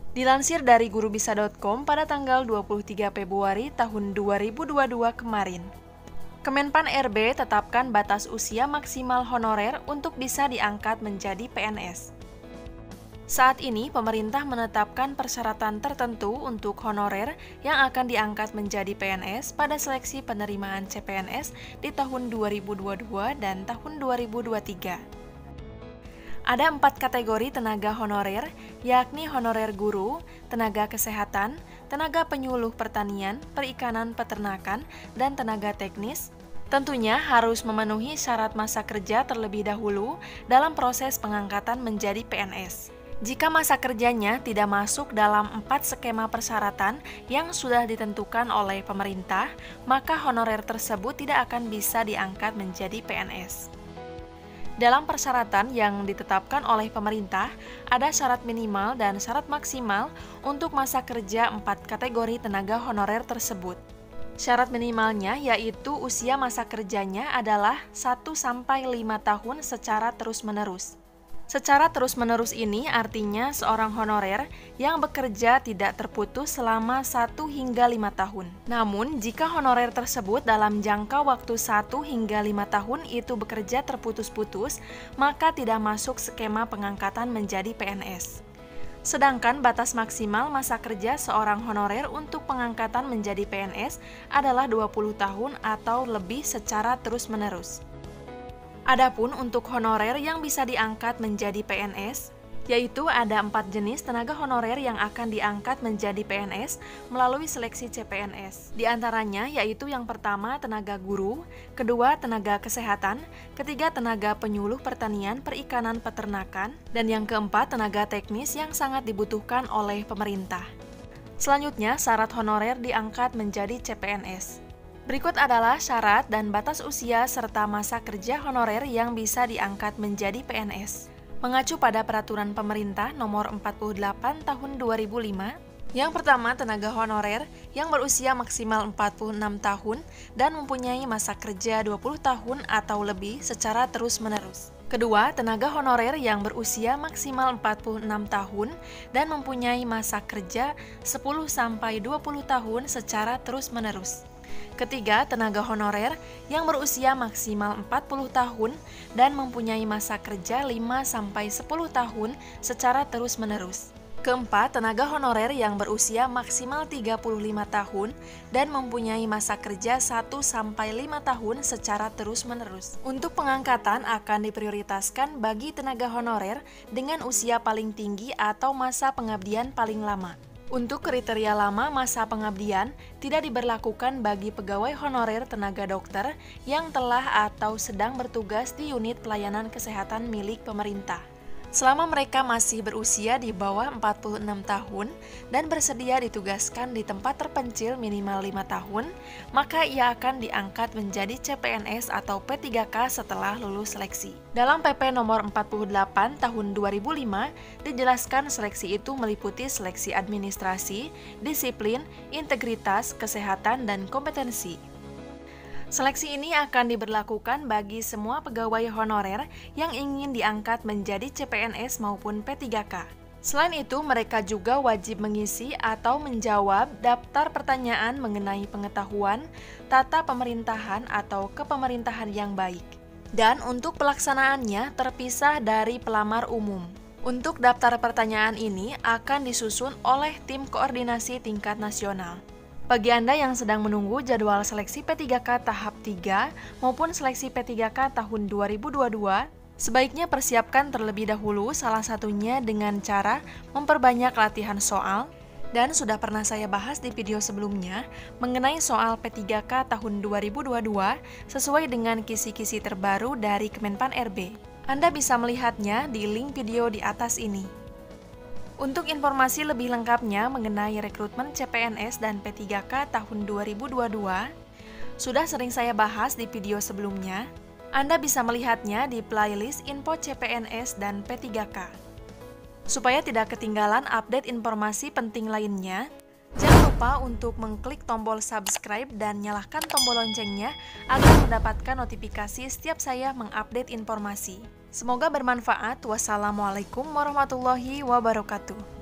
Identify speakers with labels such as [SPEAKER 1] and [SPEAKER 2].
[SPEAKER 1] Dilansir dari gurubisa.com pada tanggal 23 Februari tahun 2022 kemarin, Kemenpan RB tetapkan batas usia maksimal honorer untuk bisa diangkat menjadi PNS. Saat ini, pemerintah menetapkan persyaratan tertentu untuk honorer yang akan diangkat menjadi PNS pada seleksi penerimaan CPNS di tahun 2022 dan tahun 2023. Ada 4 kategori tenaga honorer, yakni honorer guru, tenaga kesehatan, tenaga penyuluh pertanian, perikanan, peternakan, dan tenaga teknis. Tentunya harus memenuhi syarat masa kerja terlebih dahulu dalam proses pengangkatan menjadi PNS. Jika masa kerjanya tidak masuk dalam 4 skema persyaratan yang sudah ditentukan oleh pemerintah, maka honorer tersebut tidak akan bisa diangkat menjadi PNS. Dalam persyaratan yang ditetapkan oleh pemerintah, ada syarat minimal dan syarat maksimal untuk masa kerja 4 kategori tenaga honorer tersebut. Syarat minimalnya yaitu usia masa kerjanya adalah 1-5 tahun secara terus-menerus. Secara terus-menerus ini artinya seorang honorer yang bekerja tidak terputus selama 1 hingga 5 tahun. Namun, jika honorer tersebut dalam jangka waktu 1 hingga 5 tahun itu bekerja terputus-putus, maka tidak masuk skema pengangkatan menjadi PNS. Sedangkan batas maksimal masa kerja seorang honorer untuk pengangkatan menjadi PNS adalah 20 tahun atau lebih secara terus-menerus. Adapun untuk honorer yang bisa diangkat menjadi PNS, yaitu ada 4 jenis tenaga honorer yang akan diangkat menjadi PNS melalui seleksi CPNS. Di antaranya yaitu yang pertama tenaga guru, kedua tenaga kesehatan, ketiga tenaga penyuluh pertanian, perikanan, peternakan, dan yang keempat tenaga teknis yang sangat dibutuhkan oleh pemerintah. Selanjutnya, syarat honorer diangkat menjadi CPNS. Berikut adalah syarat dan batas usia serta masa kerja honorer yang bisa diangkat menjadi PNS. Mengacu pada Peraturan Pemerintah Nomor 48 Tahun 2005, yang pertama tenaga honorer yang berusia maksimal 46 tahun dan mempunyai masa kerja 20 tahun atau lebih secara terus-menerus. Kedua, tenaga honorer yang berusia maksimal 46 tahun dan mempunyai masa kerja 10-20 tahun secara terus-menerus. Ketiga, tenaga honorer yang berusia maksimal 40 tahun dan mempunyai masa kerja 5-10 tahun secara terus-menerus. Keempat, tenaga honorer yang berusia maksimal 35 tahun dan mempunyai masa kerja 1-5 tahun secara terus-menerus. Untuk pengangkatan akan diprioritaskan bagi tenaga honorer dengan usia paling tinggi atau masa pengabdian paling lama. Untuk kriteria lama masa pengabdian tidak diberlakukan bagi pegawai honorer tenaga dokter yang telah atau sedang bertugas di unit pelayanan kesehatan milik pemerintah. Selama mereka masih berusia di bawah 46 tahun dan bersedia ditugaskan di tempat terpencil minimal 5 tahun, maka ia akan diangkat menjadi CPNS atau P3K setelah lulus seleksi. Dalam PP Nomor 48 Tahun 2005, dijelaskan seleksi itu meliputi seleksi administrasi, disiplin, integritas, kesehatan, dan kompetensi. Seleksi ini akan diberlakukan bagi semua pegawai honorer yang ingin diangkat menjadi CPNS maupun P3K. Selain itu, mereka juga wajib mengisi atau menjawab daftar pertanyaan mengenai pengetahuan, tata pemerintahan atau kepemerintahan yang baik. Dan untuk pelaksanaannya terpisah dari pelamar umum. Untuk daftar pertanyaan ini akan disusun oleh tim koordinasi tingkat nasional. Bagi Anda yang sedang menunggu jadwal seleksi P3K tahap 3 maupun seleksi P3K tahun 2022, sebaiknya persiapkan terlebih dahulu salah satunya dengan cara memperbanyak latihan soal, dan sudah pernah saya bahas di video sebelumnya mengenai soal P3K tahun 2022 sesuai dengan kisi-kisi terbaru dari Kemenpan RB. Anda bisa melihatnya di link video di atas ini. Untuk informasi lebih lengkapnya mengenai rekrutmen CPNS dan P3K tahun 2022, sudah sering saya bahas di video sebelumnya. Anda bisa melihatnya di playlist info CPNS dan P3K. Supaya tidak ketinggalan update informasi penting lainnya, jangan lupa untuk mengklik tombol subscribe dan nyalakan tombol loncengnya agar mendapatkan notifikasi setiap saya mengupdate informasi. Semoga bermanfaat. Wassalamualaikum warahmatullahi wabarakatuh.